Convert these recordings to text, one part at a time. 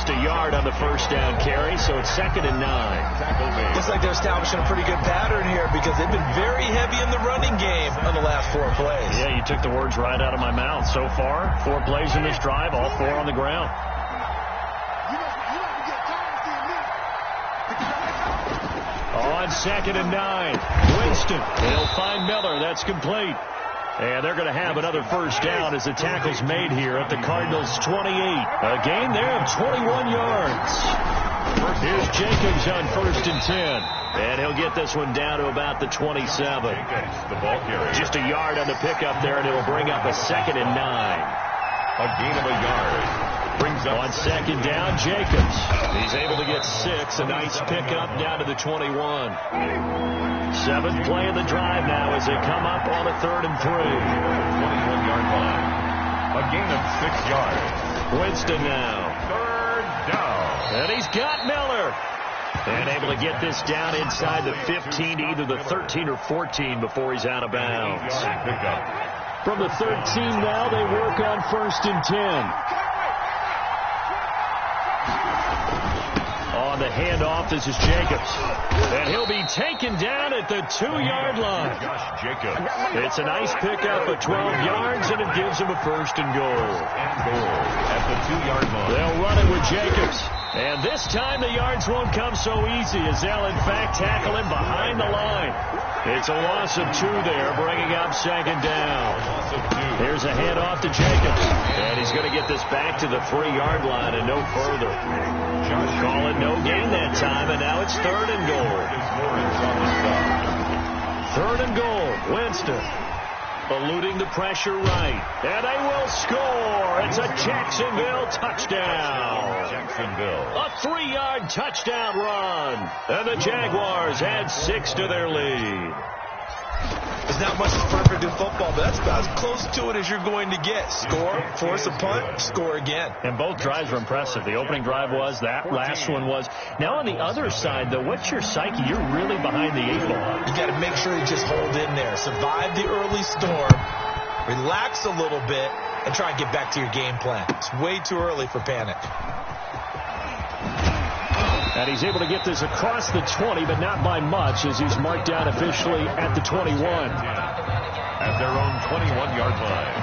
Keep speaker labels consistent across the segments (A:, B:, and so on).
A: Just a yard on the first down carry, so it's 2nd and 9.
B: Looks like they're establishing a pretty good pattern here because they've been very heavy in the running game on the last 4 plays.
A: Yeah, you took the words right out of my mouth. So far, 4 plays in this drive, all 4 on the ground. On 2nd and 9, Winston. He'll find Miller. That's complete. And they're going to have another first down as the tackle's made here at the Cardinals' 28. A gain there of 21 yards. Here's Jacobs on 1st and 10. And he'll get this one down to about the 27. Just a yard on the pickup there, and it'll bring up a 2nd and 9.
C: A gain of a yard. Brings up
A: on 2nd down, Jacobs. He's able to get 6. A nice pickup down to the 21. 7th play of the drive now as they come up on a 3rd and 3.
C: 21-yard line. A gain of 6 yards.
A: Winston now.
C: 3rd down.
A: And he's got Miller. And able to get this down inside the 15, either the 13 or 14 before he's out of bounds. From the 13 now, they work on 1st and 10. On the handoff, this is Jacobs. And he'll be taken down at the 2-yard line. It's a nice pickup of 12 yards, and it gives him a 1st and goal.
C: At the 2-yard line.
A: They'll run it with Jacobs. And this time the yards won't come so easy as they'll, in fact, tackle him behind the line. It's a loss of 2 there, bringing up 2nd down. Here's a handoff to Jacobs. And he's going to get this back to the 3-yard line and no further. Call it no gain that time, and now it's 3rd and goal. 3rd and goal. Winston eluding the pressure right. And they will score. It's a Jacksonville touchdown. A 3-yard touchdown run. And the Jaguars add 6 to their lead.
B: There's not much that's perfect in football, but that's about as close to it as you're going to get. Score, force a punt, score again.
A: And both drives were impressive. The opening drive was, that last one was. Now on the other side, though, what's your psyche? You're really behind the 8 ball.
B: You got to make sure you just hold in there. Survive the early storm, relax a little bit, and try and get back to your game plan. It's way too early for panic.
A: And he's able to get this across the 20, but not by much, as he's marked down officially at the 21.
C: At their own 21-yard line.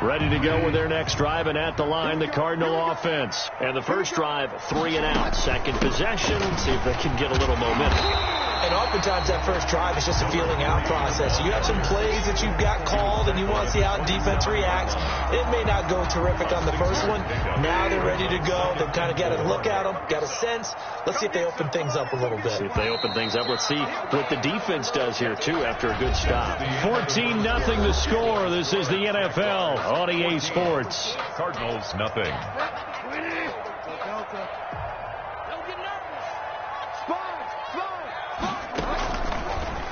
A: Ready to go with their next drive, and at the line, the Cardinal offense. And the first drive, 3 and out. Second possession, see if they can get a little momentum.
B: And oftentimes that first drive is just a feeling out process. You have some plays that you've got called and you want to see how defense reacts. It may not go terrific on the first one. Now they're ready to go. They've kind of got to look at them, got a sense. Let's see if they open things up a little bit.
A: See if they open things up. Let's see what the defense does here, too, after a good stop. 14-0 the score. This is the NFL on EA Sports.
C: Cardinals, nothing.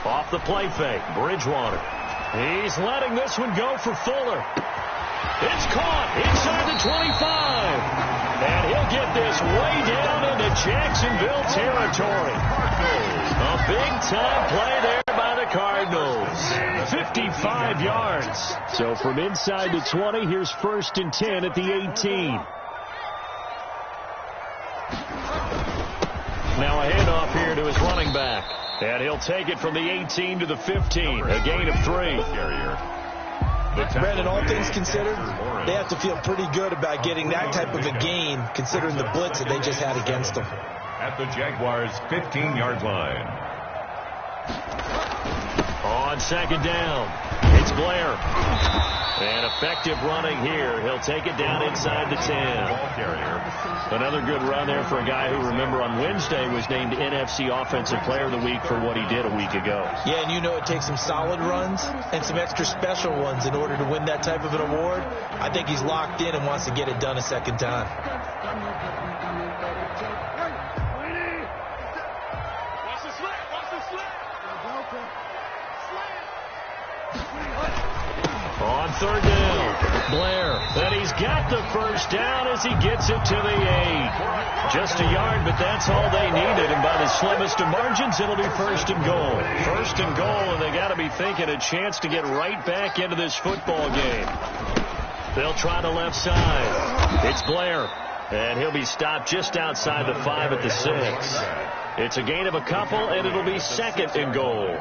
A: Off the play fake, Bridgewater. He's letting this one go for Fuller. It's caught inside the 25. And he'll get this way down into Jacksonville territory. A big-time play there by the Cardinals. 55 yards. So from inside the 20, here's 1st and 10 at the 18. Now a handoff here to his running back. And he'll take it from the 18 to the 15. A gain of 3.
B: Brandon, all things considered, they have to feel pretty good about getting that type of a gain, considering the blitz that they just had against them.
C: At the Jaguars' 15-yard line.
A: On 2nd down, it's Blair. And effective running here. He'll take it down inside the 10. Another good run there for a guy who, remember, on Wednesday was named NFC Offensive Player of the Week for what he did a week ago.
B: Yeah, and you know it takes some solid runs and some extra special ones in order to win that type of an award. I think he's locked in and wants to get it done a second time.
A: On 3rd down, Blair, and he's got the first down as he gets it to the 8. Just a yard, but that's all they needed. And by the slimmest of margins, it'll be first and goal. First and goal, and they got to be thinking a chance to get right back into this football game. They'll try the left side. It's Blair, and he'll be stopped just outside the 5 at the 6. It's a gain of a couple, and it'll be second and goal.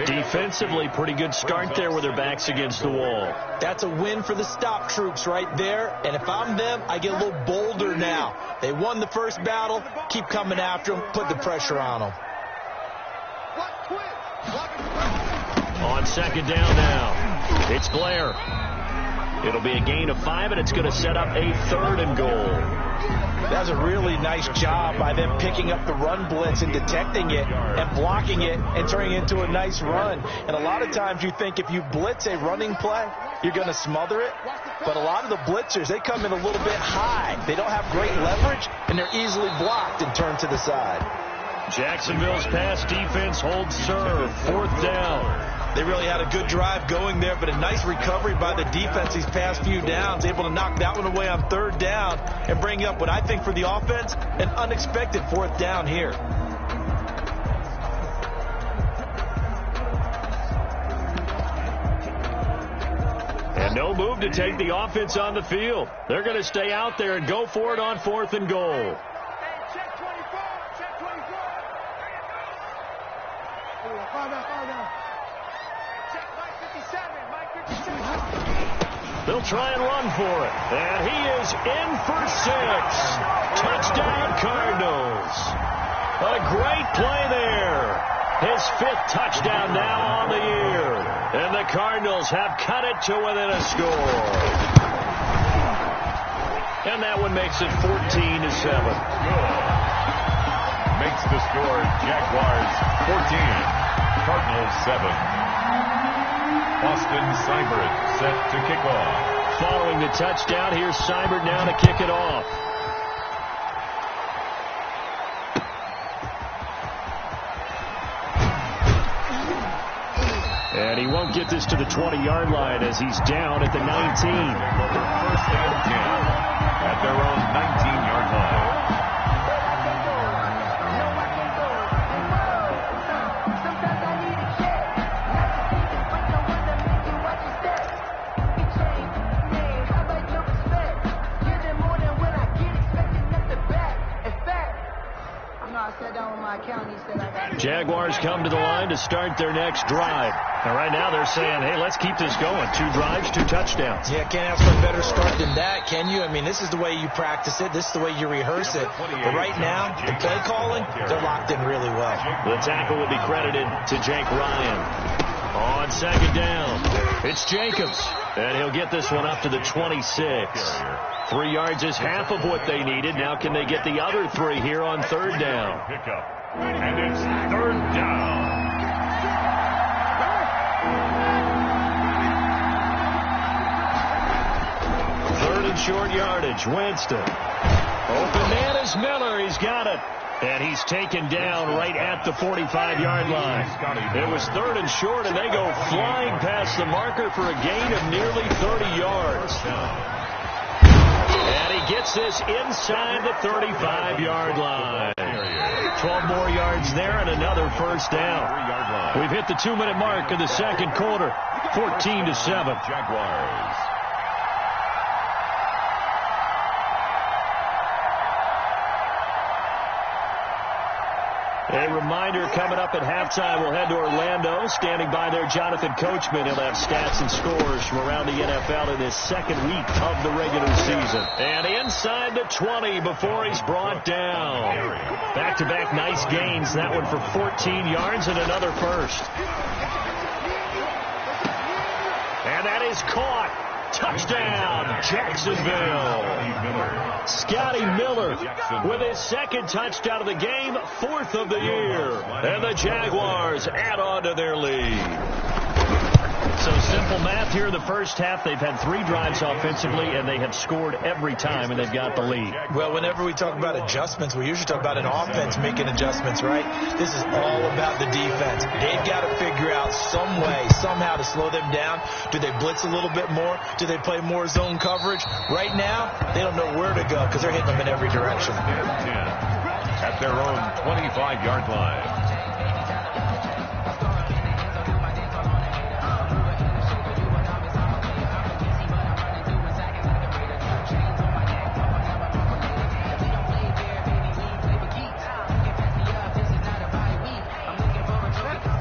A: Defensively, pretty good start there with their backs against the wall.
B: That's a win for the stop troops right there. And if I'm them, I get a little bolder now. They won the first battle. Keep coming after them. Put the pressure on them.
A: On second down now, it's Blair. It'll be a gain of 5, and it's going to set up a third and goal.
B: That was a really nice job by them picking up the run blitz and detecting it and blocking it and turning it into a nice run. And a lot of times you think if you blitz a running play, you're going to smother it. But a lot of the blitzers, they come in a little bit high. They don't have great leverage, and they're easily blocked and turned to the side.
A: Jacksonville's pass defense holds serve. Fourth down.
B: They really had a good drive going there, but a nice recovery by the defense these past few downs, able to knock that one away on third down and bring up what I think for the offense, an unexpected fourth down here.
A: And no move to take the offense on the field. They're going to stay out there and go for it on fourth and goal. They'll try and run for it. And he is in for 6. Touchdown, Cardinals. A great play there. His 5th touchdown now on the year. And the Cardinals have cut it to within a score. And that one makes it 14-7.
C: Makes the score Jaguars 14, Cardinals 7. Austin Seibert set to kick off.
A: Following the touchdown, here's Seibert now to kick it off. And he won't get this to the 20-yard line as he's down at the 19.
C: First and 10 at their own 19-yard line.
A: Jaguars come to the line to start their next drive. And right now they're saying, hey, let's keep this going. 2 drives, 2 touchdowns.
B: Yeah, can't ask for a better start than that, can you? I mean, this is the way you practice it. This is the way you rehearse it. But right now, the play calling, they're locked in really well.
A: The tackle will be credited to Jake Ryan. On second down, it's Jacobs. And he'll get this one up to the 26. 3 yards is half of what they needed. Now can they get the other 3 here on third down?
C: And it's third down.
A: Third and short yardage. Winston. Open man is Miller. He's got it. And he's taken down right at the 45-yard line. It was third and short, and they go flying past the marker for a gain of nearly 30 yards. And he gets this inside the 35-yard line. 12 more yards there and another first down. We've hit the 2-minute mark of the second quarter. 14-7.
C: Jaguars.
A: A reminder, coming up at halftime, we'll head to Orlando. Standing by there, Jonathan Coachman. He'll have stats and scores from around the NFL in his second week of the regular season. And inside the 20 before he's brought down. Back-to-back nice gains. That one for 14 yards and another first. And that is caught. Touchdown, Jacksonville. Scotty Miller with his second touchdown of the game, 4th of the year. And the Jaguars add on to their lead. So simple math here in the first half. They've had 3 drives offensively, and they have scored every time, and they've got the lead.
B: Well, whenever we talk about adjustments, we usually talk about an offense making adjustments, right? This is all about the defense. They've got to figure out some way, somehow to slow them down. Do they blitz a little bit more? Do they play more zone coverage? Right now, they don't know where to go because they're hitting them in every direction.
C: At their own 25-yard line.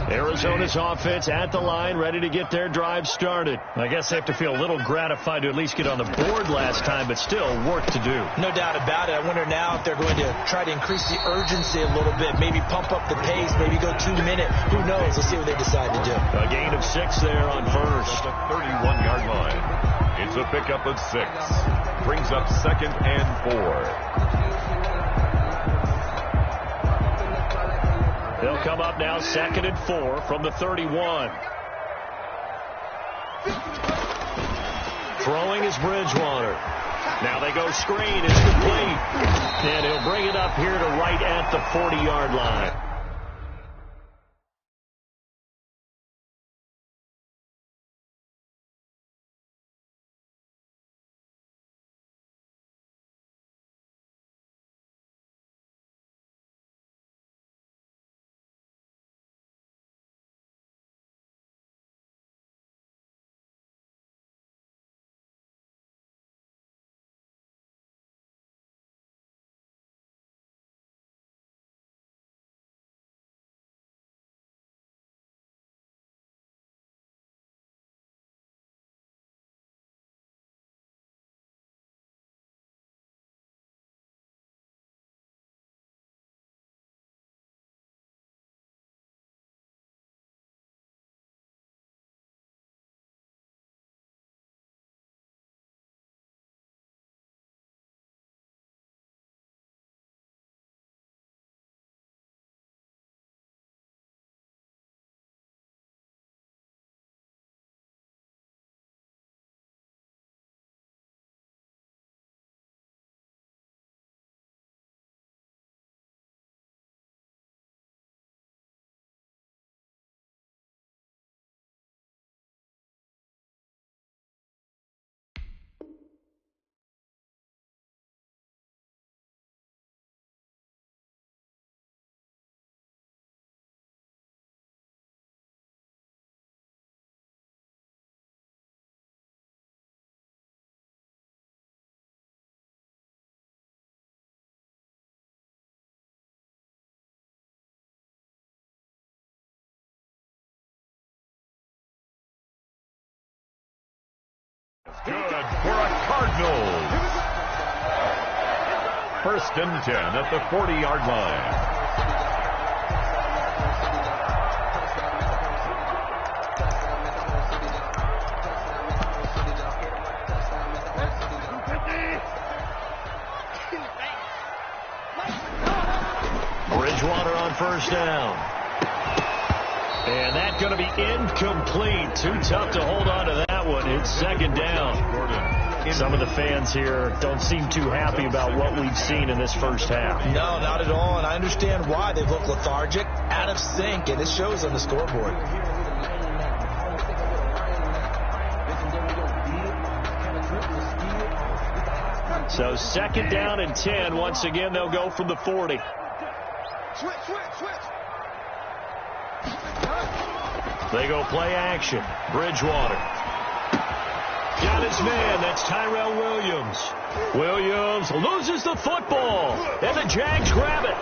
A: Arizona's offense at the line, ready to get their drive started. I guess they have to feel a little gratified to at least get on the board last time, but still work to do.
B: No doubt about it. I wonder now if they're going to try to increase the urgency a little bit, maybe pump up the pace, maybe go 2 minute. Who knows? Let's see what they decide to do.
A: A gain of 6 there on first.
C: The 31-yard line. It's a pickup of 6. Brings up 2nd and 4.
A: They'll come up now 2nd and 4 from the 31. Throwing is Bridgewater. Now they go screen. It's complete. And he'll bring it up here to right at the 40-yard line.
C: Good for a Cardinals. 1st and 10 at the 40-yard line.
A: Bridgewater on 1st down. And that's going to be incomplete. Too tough to hold on to that one. It's 2nd down. Some of the fans here don't seem too happy about what we've seen in this first half.
B: No, not at all. And I understand why. They've looked lethargic, out of sync, and it shows on the scoreboard.
A: So 2nd down and 10. Once again, they'll go from the 40.
D: Switch.
A: They go play action. Bridgewater. Got his man. That's Tyrell Williams. Williams loses the football. And the Jags grab it.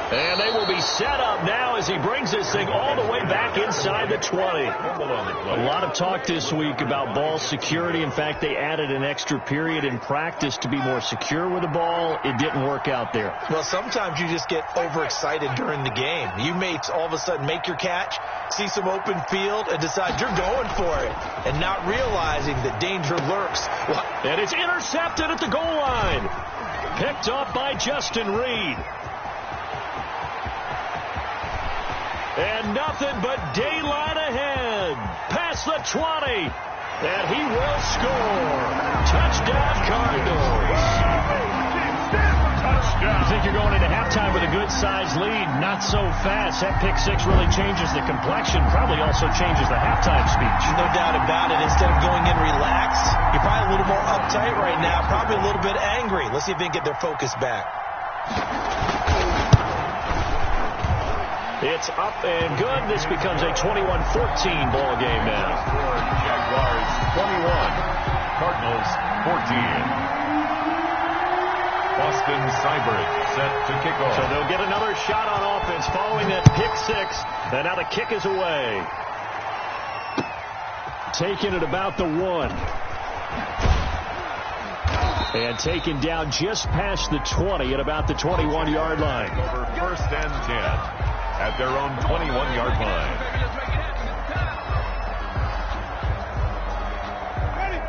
A: And they will be set up now as he brings this thing all the way back inside the 20. A lot of talk this week about ball security. In fact, they added an extra period in practice to be more secure with the ball. It didn't work out there.
B: Well, sometimes you just get overexcited during the game. You may all of a sudden make your catch, see some open field, and decide you're going for it, and not realizing that danger lurks.
A: And it's intercepted at the goal line. Picked up by Justin Reed. And nothing but daylight ahead. Pass past the 20. And he will score. Touchdown, Cardinals.
C: Touchdown.
A: You think you're going into halftime with a good-sized lead. Not so fast. That pick six really changes the complexion. Probably also changes the halftime speech.
B: No doubt about it. Instead of going in relaxed, you're probably a little more uptight right now. Probably a little bit angry. Let's see if they can get their focus back.
A: It's up and good. This becomes a 21-14 ball game now.
C: Jaguars 21, Cardinals 14. Austin Seibert set to kick off.
A: So they'll get another shot on offense following that pick six. And now the kick is away. Taken at about the 1. And taken down just past the 20 at about the 21-yard line.
C: Over 1st and 10 at their own 21-yard line.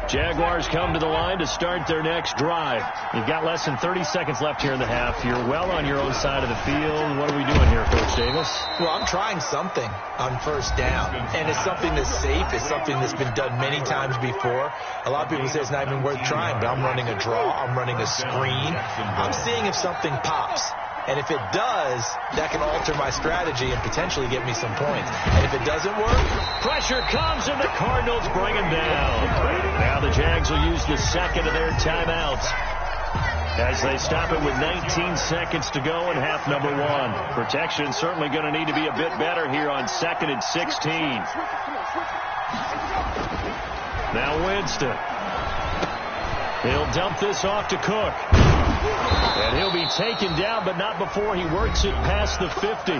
A: Jaguars come to the line to start their next drive. You've got less than 30 seconds left here in the half. You're well on your own side of the field. What are we doing here, Coach Davis?
B: Well, I'm trying something on first down, and it's something that's safe. It's something that's been done many times before. A lot of people say it's not even worth trying, but I'm running a draw. I'm running a screen. I'm seeing if something pops. And if it does, that can alter my strategy and potentially get me some points. And if it doesn't work,
A: pressure comes and the Cardinals bring him down. Now the Jags will use the second of their timeouts as they stop it with 19 seconds to go in half number 1. Protection certainly going to need to be a bit better here on 2nd and 16. Now Winston. He'll dump this off to Cook. And he'll be taken down, but not before he works it past the 50.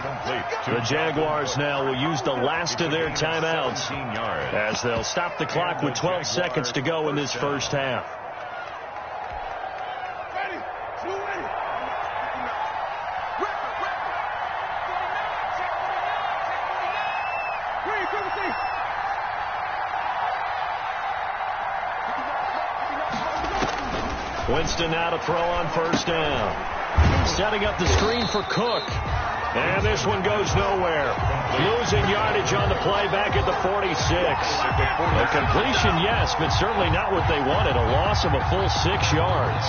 A: The Jaguars now will use the last of their timeouts as they'll stop the clock with 12 seconds to go in this first half. Winston now to throw on first down. Setting up the screen for Cook. And this one goes nowhere. Losing yardage on the play back at the 46. A completion, yes, but certainly not what they wanted. A loss of a full 6 yards.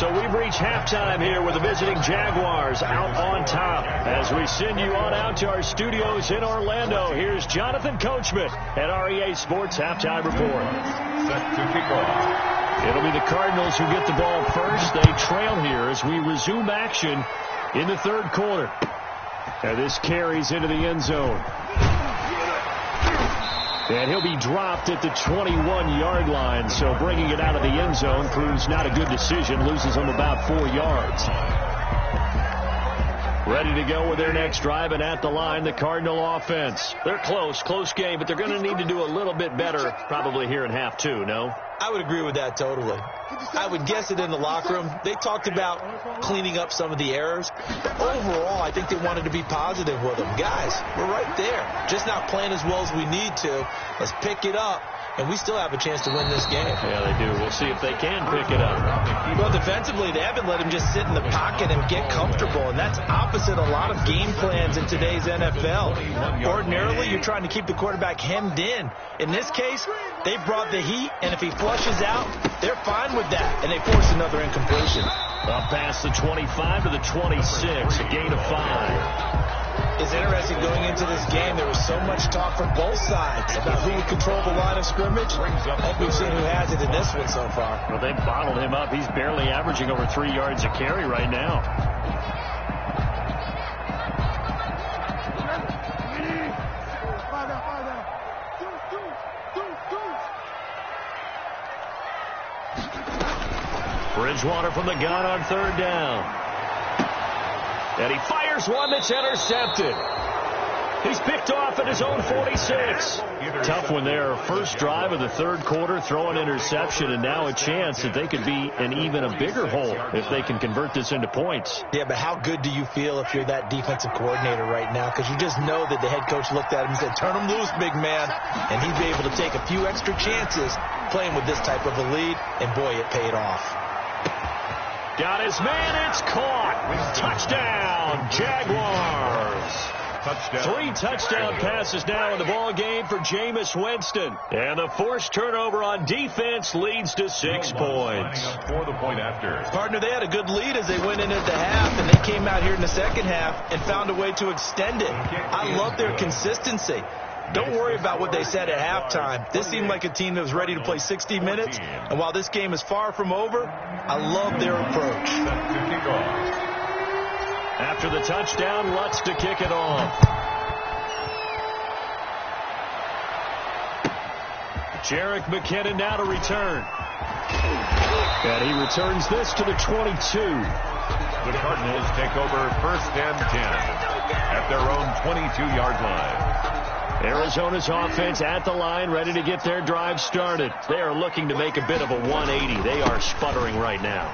A: So we've reached halftime here with the visiting Jaguars out on top. As we send you on out to our studios in Orlando, here's Jonathan Coachman at REA Sports Halftime Report.
C: Set to kick off.
A: It'll be the Cardinals who get the ball first. They trail here as we resume action in the third quarter. And this carries into the end zone. And he'll be dropped at the 21-yard line. So bringing it out of the end zone proves not a good decision. Loses him about 4 yards. Ready to go with their next drive, and at the line, the Cardinal offense. They're close game, but they're going to need to do a little bit better probably here in half 2, no?
B: I would agree with that totally. I would guess it in the locker room. They talked about cleaning up some of the errors. Overall, I think they wanted to be positive with them. Guys, we're right there. Just not playing as well as we need to. Let's pick it up. And we still have a chance to win this game.
A: Yeah, they do. We'll see if they can pick it up.
B: Well, defensively, they haven't let him just sit in the pocket and get comfortable, and that's opposite a lot of game plans in today's NFL. Ordinarily, you're trying to keep the quarterback hemmed in. In this case, they brought the heat, and if he flushes out, they're fine with that, and they force another incompletion.
A: Up past the 25 to the 26, a gain of 5.
B: It's interesting going into this game. There was so much talk from both sides about who would control the line of scrimmage. I think we've seen who has it in this one so far.
A: Well, they've bottled him up. He's barely averaging over 3 yards a carry right now. Bridgewater from the gun on third down. And he fires one that's intercepted. He's picked off at his own 46. Tough one there. First drive of the third quarter, throw an interception, and now a chance that they could be in even a bigger hole if they can convert this into points.
B: Yeah, but how good do you feel if you're that defensive coordinator right now? Because you just know that the head coach looked at him and said, turn him loose, big man. And he'd be able to take a few extra chances playing with this type of a lead, and boy, it paid off.
A: Got his man, it's caught. Touchdown, Jaguars.
C: touchdown.
A: 3 touchdown passes now in the ball game for Jameis Winston. And the forced turnover on defense leads to 6 points.
C: For the point after.
B: Partner, they had a good lead as they went into the half, and they came out here in the second half and found a way to extend it. I love their consistency. Don't worry about what they said at halftime. This seemed like a team that was ready to play 60 minutes, and while this game is far from over, I love their approach.
A: After the touchdown, Lutz to kick it off. Jerick McKinnon now to return. And he returns this to the 22.
C: The Cardinals take over 1st and 10 at their own 22-yard line.
A: Arizona's offense at the line, ready to get their drive started. They are looking to make a bit of a 180. They are sputtering right now.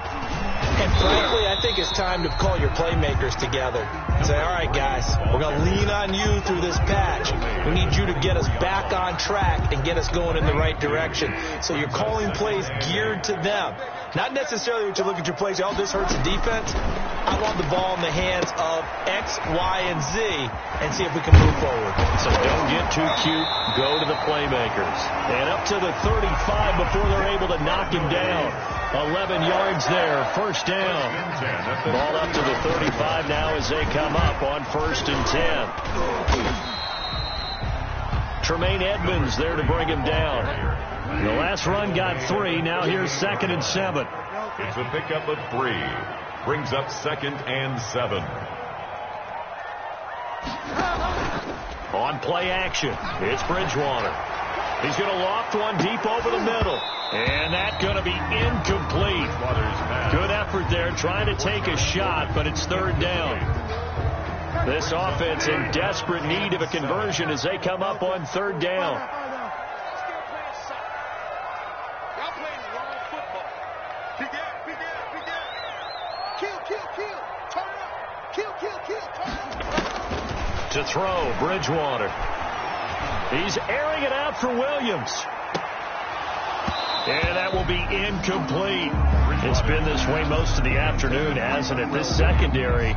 B: And frankly, I think it's time to call your playmakers together and say, all right, guys, we're going to lean on you through this patch. We need you to get us back on track and get us going in the right direction. So you're calling plays geared to them. Not necessarily what you look at your plays, oh, this hurts the defense. I want the ball in the hands of X, Y, and Z and see if we can move forward.
A: So don't get too cute. Go to the playmakers. And up to the 35 before they're able to knock him down. 11 yards there, 1st down. Ball up to the 35 now as they come up on 1st and 10. Tremaine Edmonds there to bring him down. The last run got 3. Now here's 2nd and 7.
C: It's a pickup of 3. Brings up 2nd and 7.
A: On play action, it's Bridgewater. He's going to loft one deep over the middle. And that's going to be incomplete. Good effort there trying to take a shot, but it's 3rd down. This offense in desperate need of a conversion as they come up on 3rd down. To throw, Bridgewater. He's airing it out for Williams. And that will be incomplete. It's been this way most of the afternoon, hasn't it? This secondary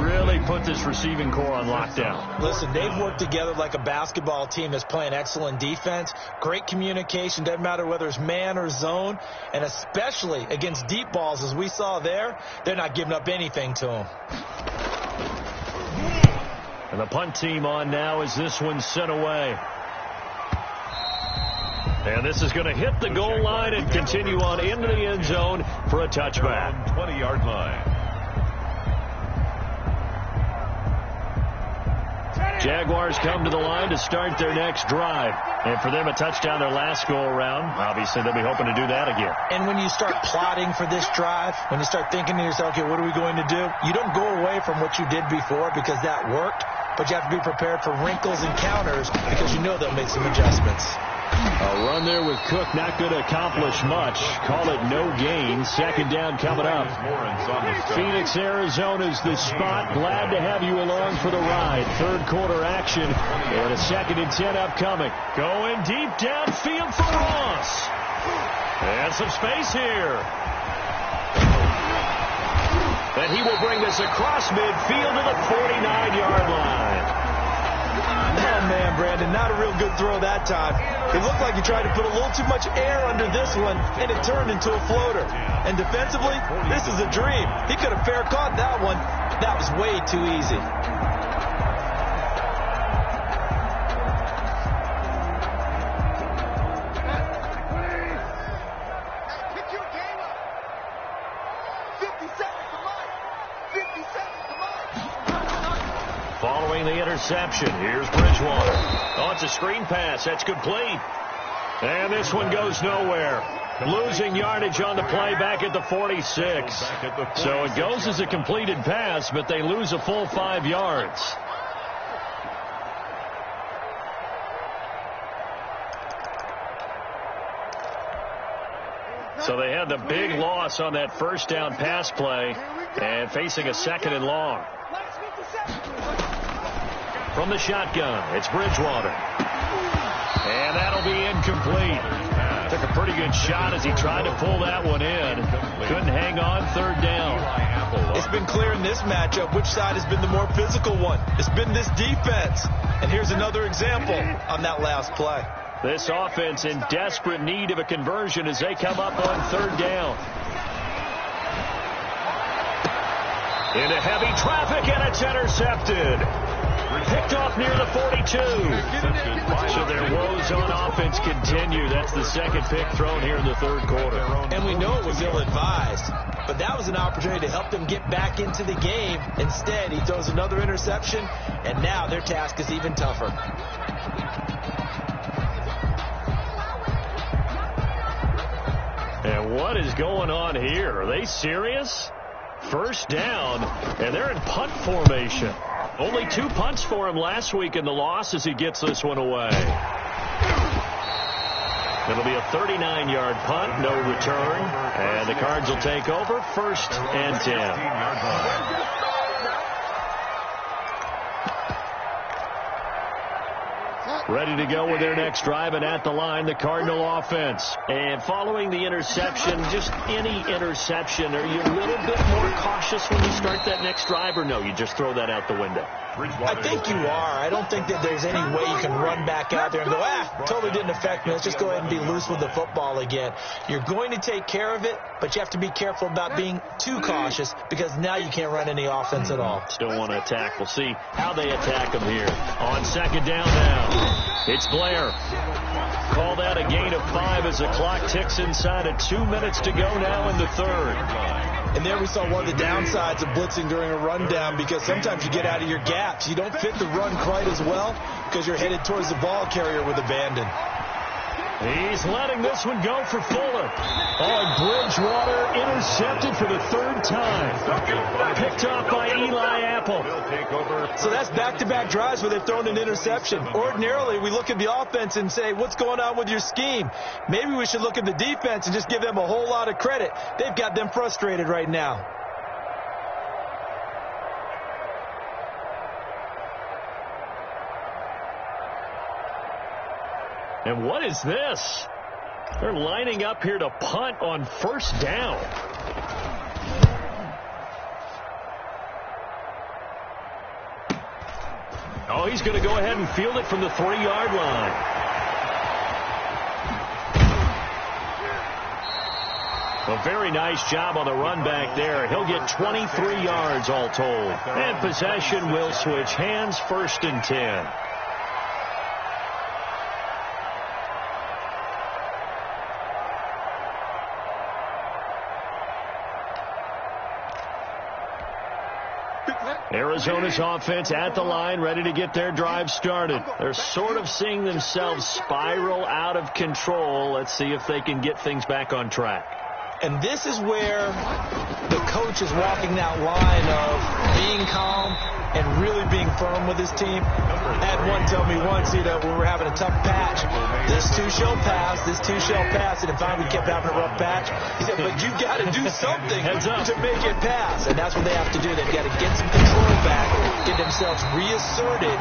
A: really put this receiving core on lockdown.
B: Listen, they've worked together like a basketball team that's playing excellent defense. Great communication, doesn't matter whether it's man or zone. And especially against deep balls, as we saw there, they're not giving up anything to them.
A: And the punt team on now as this one's sent away. And this is going to hit the goal line and continue on into the end zone for a touchback.
C: 20-yard line.
A: Jaguars come to the line to start their next drive. And for them, a touchdown their last go-around. Obviously, they'll be hoping to do that again.
B: And when you start plotting for this drive, when you start thinking to yourself, okay, what are we going to do? You don't go away from what you did before because that worked. But you have to be prepared for wrinkles and counters because you know they'll make some adjustments.
A: A run there with Cook, not going to accomplish much. Call it no gain. 2nd down coming up. Phoenix, Arizona's the spot. Glad to have you along for the ride. 3rd quarter action and a 2nd and 10 upcoming. Going deep downfield for Ross. And some space here. And he will bring this across midfield to the 49-yard line.
B: Oh, man, Brandon, not a real good throw that time. It looked like he tried to put a little too much air under this one, and it turned into a floater. And defensively, this is a dream. He could have fair caught that one. That was way too easy.
A: Following the interception, here's Bridgewater. Oh, it's a screen pass. That's complete. And this one goes nowhere. Losing yardage on the play back at the 46. So it goes as a completed pass, but they lose a full 5 yards. So they had the big loss on that 1st down pass play and facing a 2nd and long. From the shotgun, it's Bridgewater. And that'll be incomplete. Took a pretty good shot as he tried to pull that one in. Couldn't hang on 3rd down.
B: It's been clear in this matchup which side has been the more physical one. It's been this defense. And here's another example on that last play.
A: This offense in desperate need of a conversion as they come up on third down. Into heavy traffic, and it's intercepted. Picked off near the 42. So their woes on offense continue. That's the second pick thrown here in the third quarter.
B: And we know it was ill-advised, but that was an opportunity to help them get back into the game. Instead, he throws another interception, and now their task is even tougher.
A: And what is going on here? Are they serious? First down, and they're in punt formation. Only 2 punts for him last week in the loss as he gets this one away. It'll be a 39-yard punt, no return, and the Cards will take over, 1st and 10. Ready to go with their next drive, and at the line, the Cardinal offense. And following the interception, just any interception, are you a little bit more cautious when you start that next drive, or no, you just throw that out the window?
B: I think you are. I don't think that there's any way you can run back out there and go, totally didn't affect me. Let's just go ahead and be loose with the football again. You're going to take care of it, but you have to be careful about being too cautious because now you can't run any offense at all.
A: Still want to attack. We'll see how they attack them here. On second down now, it's Blair. Call that a gain of 5 as the clock ticks inside of 2 minutes to go now in the third.
B: And there we saw one of the downsides of blitzing during a rundown because sometimes you get out of your gaps. You don't fit the run quite as well because you're headed towards the ball carrier with abandon.
A: He's letting this one go for Fuller. And Bridgewater intercepted for the 3rd time. Picked off by Eli Apple.
B: So that's back-to-back drives where they've thrown an interception. Ordinarily, we look at the offense and say, what's going on with your scheme? Maybe we should look at the defense and just give them a whole lot of credit. They've got them frustrated right now.
A: And what is this? They're lining up here to punt on 1st down. Oh, he's going to go ahead and field it from the 3-yard line. A very nice job on the run back there. He'll get 23 yards all told. And possession will switch hands, 1st and 10. Arizona's offense at the line, ready to get their drive started. They're sort of seeing themselves spiral out of control. Let's see if they can get things back on track.
B: And this is where the coach is walking that line of being calm and really being firm with his team. I had one tell me once, when we were having a tough patch, this too shall pass, this too shall pass. And if we kept having a rough patch, he said, but you got to do something to make it pass. And that's what they have to do. They've got to get some control back, get themselves reasserted,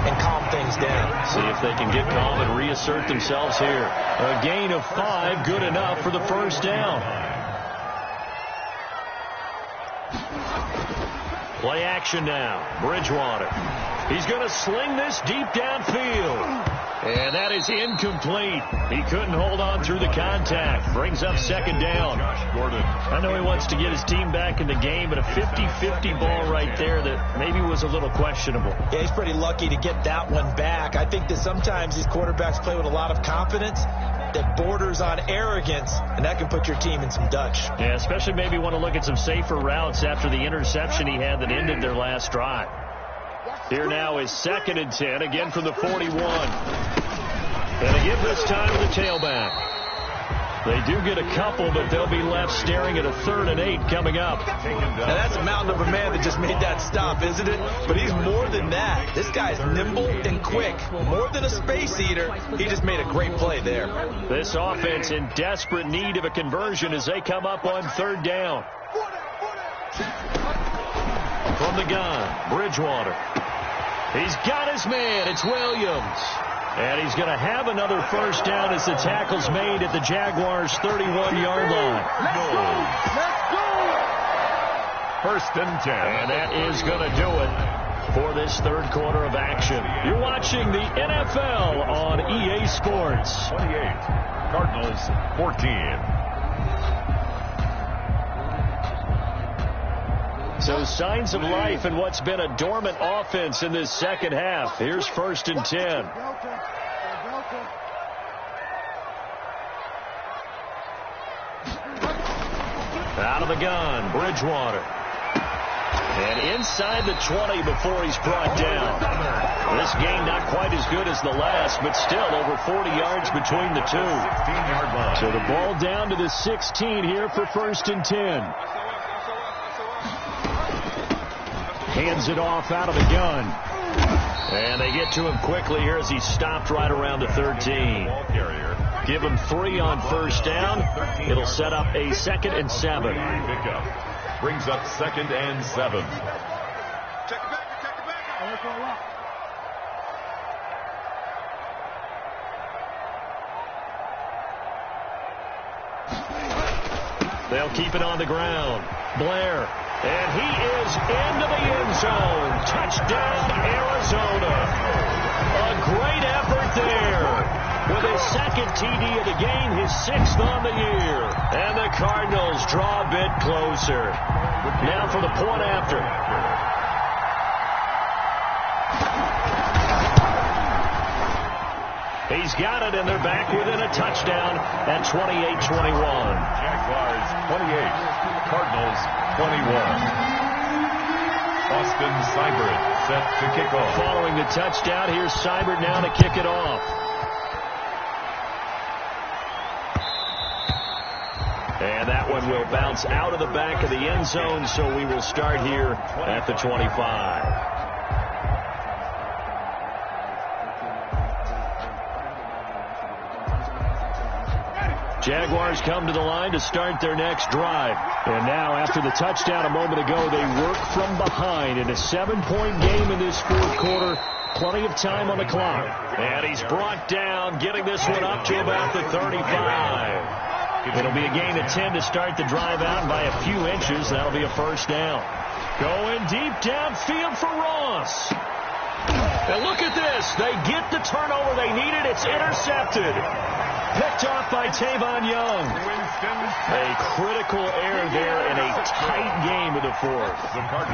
B: and calm things down.
A: See if they can get calm and reassert themselves here. A gain of 5, good enough for the 1st down. Play action now. Bridgewater. He's going to sling this deep downfield. And that is incomplete. He couldn't hold on through the contact. Brings up 2nd down. I know he wants to get his team back in the game, but a 50-50 ball right there that maybe was a little questionable.
B: Yeah, he's pretty lucky to get that one back. I think that sometimes these quarterbacks play with a lot of confidence that borders on arrogance, and that can put your team in some Dutch.
A: Yeah, especially maybe want to look at some safer routes after the interception he had that ended their last drive. Here now is 2nd and 10, again from the 41. And they give this time to the tailback. They do get a couple, but they'll be left staring at a 3rd and 8 coming up.
B: Now that's a mountain of a man that just made that stop, isn't it? But he's more than that. This guy's nimble and quick. More than a space eater, he just made a great play there.
A: This offense in desperate need of a conversion as they come up on 3rd down. From the gun, Bridgewater. He's got his man. It's Williams. And he's going to have another 1st down as the tackle's made at the Jaguars' 31-yard line.
C: First and 10.
A: And that is going to do it for this third quarter of action. You're watching the NFL on EA Sports.
C: 28. Cardinals 14.
A: So signs of life in what's been a dormant offense in this second half. Here's first and 10. Out of the gun, Bridgewater. And inside the 20 before he's brought down. This game not quite as good as the last, but still over 40 yards between the two.
C: 16-yard line.
A: So the ball down to the 16 here for first and 10. Hands it off out of the gun. And they get to him quickly here as he stopped right around the 13. Give him 3 on first down. It'll set up a 2nd and 7.
C: Pickup brings up 2nd and 7.
A: They'll keep it on the ground. Blair. And he is into the end zone. Touchdown, Arizona. A great effort there. With his 2nd TD of the game, his 6th on the year. And the Cardinals draw a bit closer. Now for the point after. He's got it, and they're back within a touchdown at 28-21.
C: Jaguars 28, Cardinals 21. Austin Seibert set to kick off.
A: Following the touchdown, here's Seibert now to kick it off. And that one will bounce out of the back of the end zone, so we will start here at the 25. Jaguars come to the line to start their next drive. And now, after the touchdown a moment ago, they work from behind in a 7-point game in this fourth quarter. Plenty of time on the clock. And he's brought down, getting this one up to about the 35. It'll be a gain of 10 to start the drive out by a few inches. That'll be a first down. Going deep downfield for Ross. And look at this. They get the turnover they needed. It's intercepted. Picked off by Tavon Young. A critical error there in a tight game of the fourth.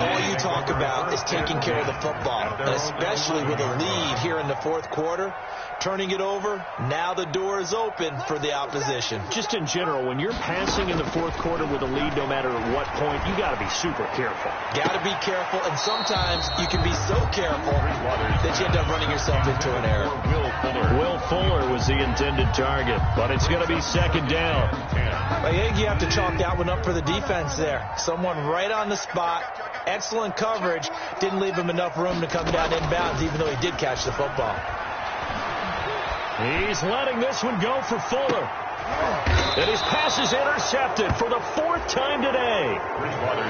B: All you talk about is taking care of the football, and especially with a lead here in the fourth quarter. Turning it over, now the door is open for the opposition.
A: Just in general, when you're passing in the fourth quarter with a lead, no matter at what point, you got to be super careful.
B: Got to be careful, and sometimes you can be so careful that you end up running yourself into an error.
A: Will Fuller was the intended target, but it's going to be second down.
B: I think you have to chalk that one up for the defense there. Someone right on the spot. Excellent coverage. Didn't leave him enough room to come down inbounds, even though he did catch the football.
A: He's letting this one go for Fuller. And his pass is intercepted for the 4th time today.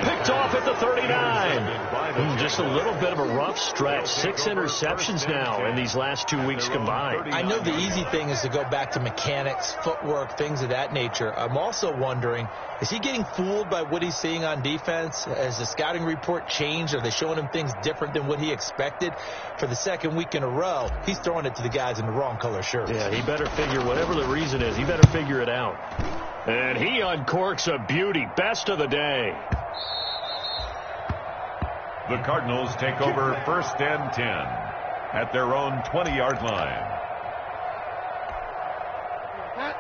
A: Picked off at the 39. Just a little bit of a rough stretch. 6 interceptions now in these last 2 weeks combined.
B: I know the easy thing is to go back to mechanics, footwork, things of that nature. I'm also wondering, is he getting fooled by what he's seeing on defense? Has the scouting report changed? Are they showing him things different than what he expected? For the 2nd week in a row, he's throwing it to the guys in the wrong color shirts.
A: Yeah, he better figure, whatever the reason is, he better figure it out. And he uncorks a beauty. Best of the day.
C: The Cardinals take over 1st and 10 at their own 20-yard line.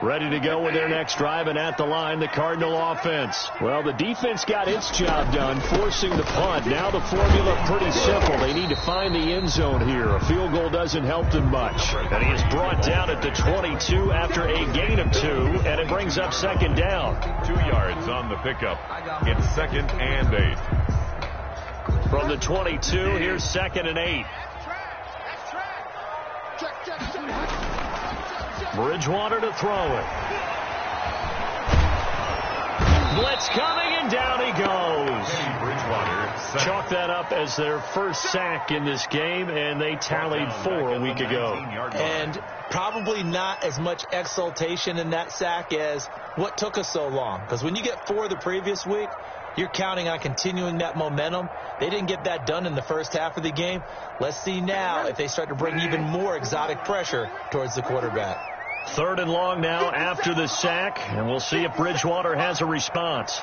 A: Ready to go with their next drive, and at the line, the Cardinal offense. Well, the defense got its job done, forcing the punt. Now the formula pretty simple. They need to find the end zone here. A field goal doesn't help them much. And he is brought down at the 22 after a gain of 2, and it brings up second down.
C: 2 yards on the pickup. It's 2nd and 8.
A: From the 22, here's 2nd and 8. Bridgewater to throw it. Blitz coming, and down he goes.
C: Bridgewater
A: Chalk that up as their first sack in this game, and they tallied 4 a week ago.
B: And probably not as much exultation in that sack as what took us so long. Because when you get 4 the previous week, You're counting on continuing that momentum. They didn't get that done in the first half of the game. Let's see now if they start to bring even more exotic pressure towards the quarterback.
A: 3rd and long now after the sack, and we'll see if Bridgewater has a response.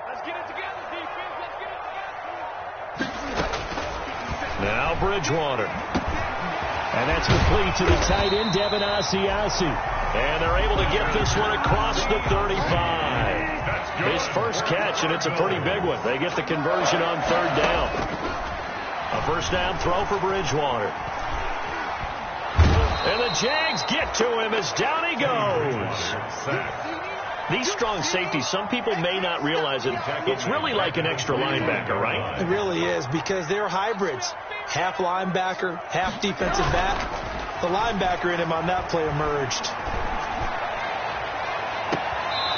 A: Now Bridgewater. And that's complete to the tight end, Devin Asiasi. And they're able to get this one across the 35. His first catch, and it's a pretty big one. They get the conversion on 3rd down. A first down throw for Bridgewater. And the Jags get to him as down he goes. These strong safeties, some people may not realize it. It's really like an extra linebacker, right?
B: It really is, because they're hybrids. Half linebacker, half defensive back. The linebacker in him on that play emerged.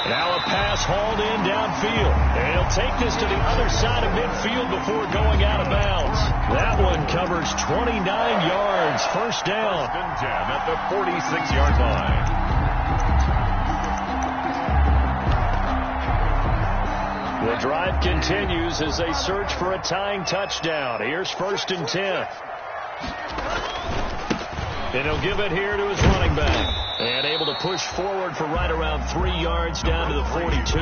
A: Now a pass hauled in downfield. And he'll take this to the other side of midfield before going out of bounds. That one covers 29 yards. First down.
C: Jam at the 46-yard line.
A: The drive continues as they search for a tying touchdown. Here's 1st and 10. And he'll give it here to his running back. And able to push forward for right around 3 yards down to the 42.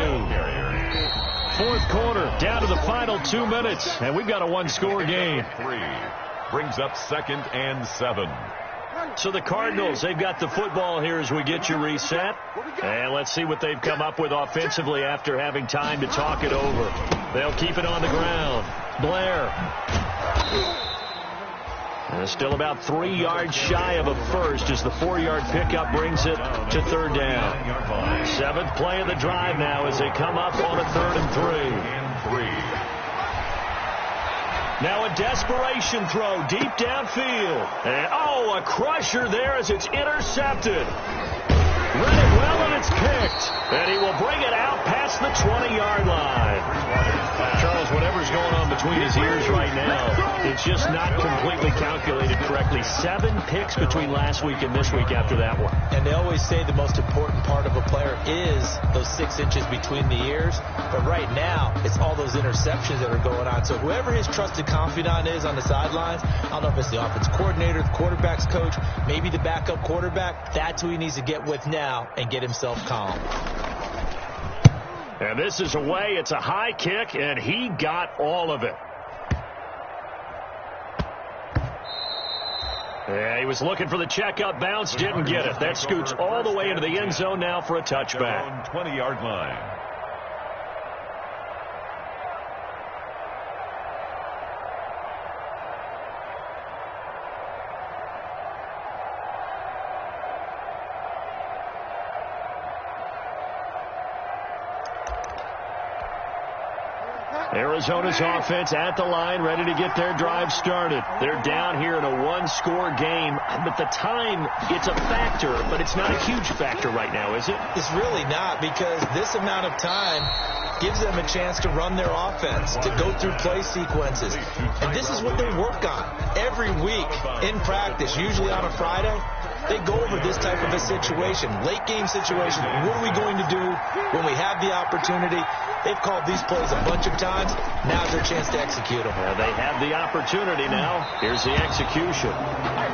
A: 4th quarter, down to the final 2 minutes. And we've got a one-score game.
C: 3 brings up 2nd and 7.
A: So the Cardinals, they've got the football here as we get you reset. And let's see what they've come up with offensively after having time to talk it over. They'll keep it on the ground. Blair. And still about 3 yards shy of a first as the 4-yard pickup brings it to 3rd down. 7th play of the drive now as they come up on a 3rd and 3. Now a desperation throw deep downfield. And, a crusher there as it's intercepted. Read it well, and it's picked. And he will bring it out past the 20-yard line. Charles, whatever's going on between his ears right now, it's just not completely calculated correctly. 7 picks between last week and this week after that one.
B: And they always say the most important part of a player is those 6 inches between the ears. But right now, it's all those interceptions that are going on. So whoever his trusted confidant is on the sidelines, I don't know if it's the offense coordinator, the quarterback's coach, maybe the backup quarterback, that's who he needs to get with now and get himself calm.
A: And this is away. It's a high kick, and he got all of it. Yeah, he was looking for the checkup bounce, didn't get it. That scoots all the way into the end zone now for a touchback.
C: 20-yard line.
A: Arizona's offense at the line, ready to get their drive started. They're down here in a one-score game, but the time, it's a factor, but it's not a huge factor right now, is it?
B: It's really not, because this amount of time gives them a chance to run their offense, to go through play sequences. And this is what they work on every week in practice, usually on a Friday. They go over this type of a situation, late game situation. What are we going to do when we have the opportunity? They've called these plays a bunch of times. Now's their chance to execute them.
A: They have the opportunity now. Here's the execution.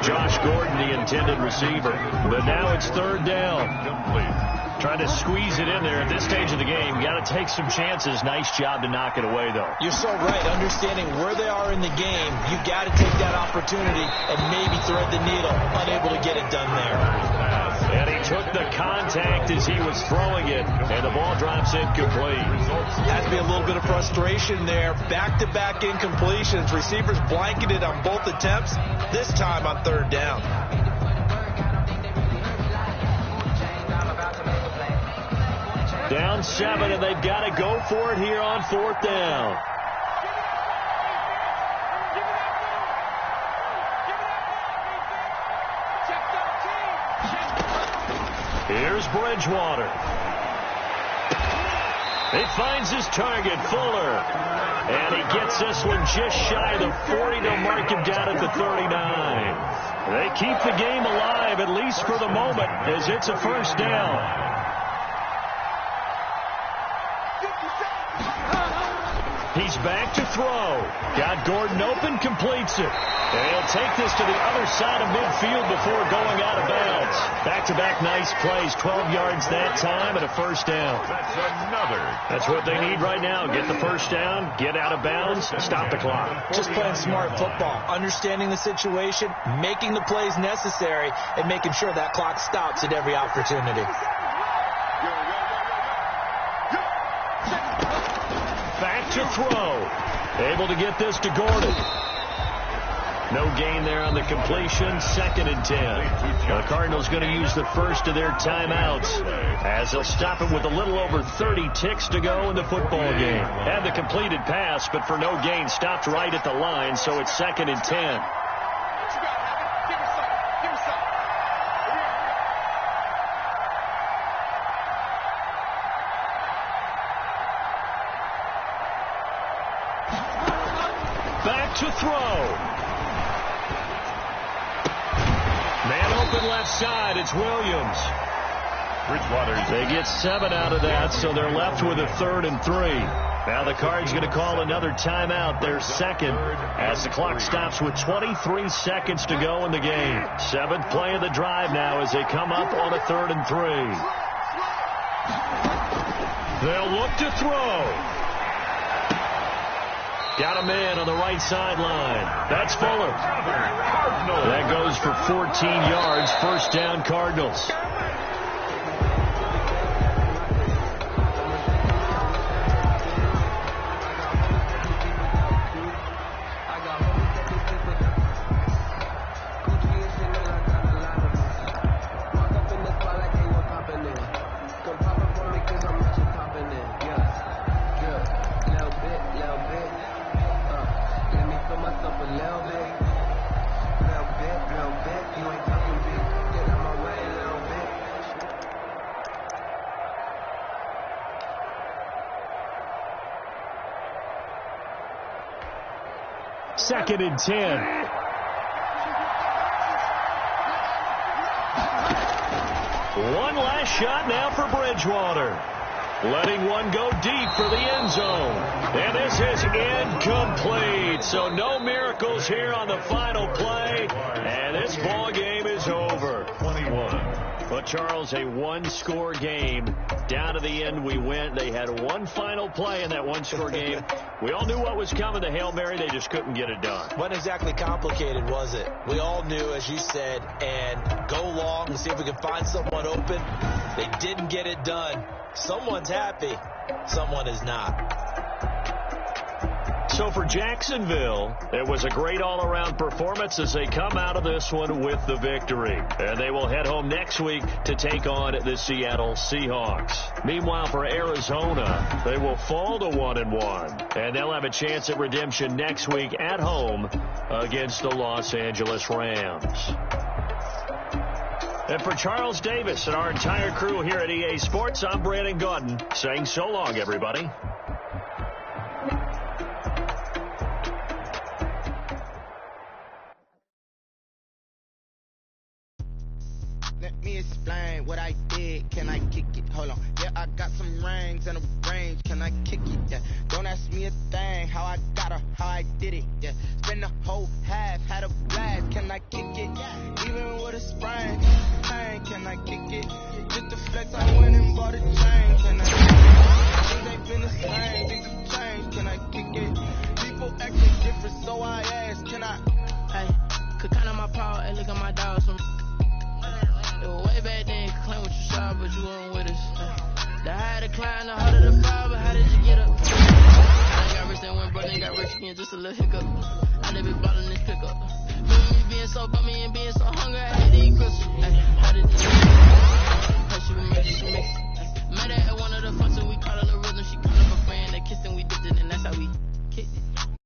A: Josh Gordon, the intended receiver. But now it's 3rd down. Trying to squeeze it in there at this stage of the game. Got to take some chances. Nice job to knock it away, though.
B: You're so right. Understanding where they are in the game, you got to take that opportunity and maybe thread the needle. Unable to get it done there.
A: And he took the contact as he was throwing it, and the ball drops incomplete.
B: Has to be a little bit of frustration there. Back-to-back incompletions. Receivers blanketed on both attempts, this time on 3rd down.
A: Down 7, and they've got to go for it here on 4th down. Here's Bridgewater. He finds his target, Fuller. And he gets this one just shy of the 40. They'll mark him down at the 39. They keep the game alive, at least for the moment, as it's a first down. He's back to throw. Got Gordon open, completes it. And he'll take this to the other side of midfield before going out of bounds. Back-to-back nice plays, 12 yards that time and a first down.
C: That's another.
A: That's what they need right now. Get the first down, get out of bounds, stop the clock.
B: Just playing smart football, understanding the situation, making the plays necessary, and making sure that clock stops at every opportunity.
A: Back to throw. Able to get this to Gordon. No gain there on the completion. 2nd and 10. The Cardinals going to use the first of their timeouts as they'll stop it with a little over 30 ticks to go in the football game. Had the completed pass, but for no gain, stopped right at the line, so it's 2nd and 10. Back to throw. Man open left side. It's Williams. They get 7 out of that, so they're left with a 3rd and 3. Now the Cards going to call another timeout, their second, as the clock stops with 23 seconds to go in the game. 7th play of the drive now as they come up on a 3rd and 3. They'll look to throw. Got a man on the right sideline. That's Fuller. That goes for 14 yards. First down, Cardinals. Second and 10. One last shot now for Bridgewater. Letting one go deep for the end zone. And this is incomplete. So no miracles here on the final play. And this ball game is over. 21. But Charles, a one-score game. Down to the end we went. They had one final play in that one-score game. We all knew what was coming. The Hail Mary, they just couldn't get it done.
B: Wasn't exactly complicated, was it? We all knew, as you said, and go long and see if we can find someone open. They didn't get it done. Someone's happy. Someone is not.
A: So for Jacksonville, it was a great all-around performance as they come out of this one with the victory. And they will head home next week to take on the Seattle Seahawks. Meanwhile, for Arizona, they will fall to 1-1. And they'll have a chance at redemption next week at home against the Los Angeles Rams. And for Charles Davis and our entire crew here at EA Sports, I'm Brandon Gaudin saying so long, everybody.
D: Let me explain what I did. Can I kick it? Hold on. Yeah, I got some rings and a range. Can I kick it? Yeah. Don't ask me a thing. How I got her, how I did it. Yeah. Spend the whole half, had a blast. Can I kick it? Even with a sprain. Can I kick it? Just the flex, I went and bought a chain. Can I kick it? Things ain't been the same. Things have changed. Can I kick it? People acting different, so I ask. Can I?
E: Hey, could count on my power. Hey, look at my dogs. It was way back then, you could claim what you saw, but you weren't with us. The higher the climb, the harder the fall, but how did you get up? I ain't got rich that went, bro, they got rich again, just a little hiccup. I never bought in this pickup. Remember me being so bummy and being so hungry, I had to eat crystals. How did you her, she been making, she mixed. Met her at one of the functions, we caught a little rhythm, she called up a friend, they kissed and we dipped it, and that's how we kicked it.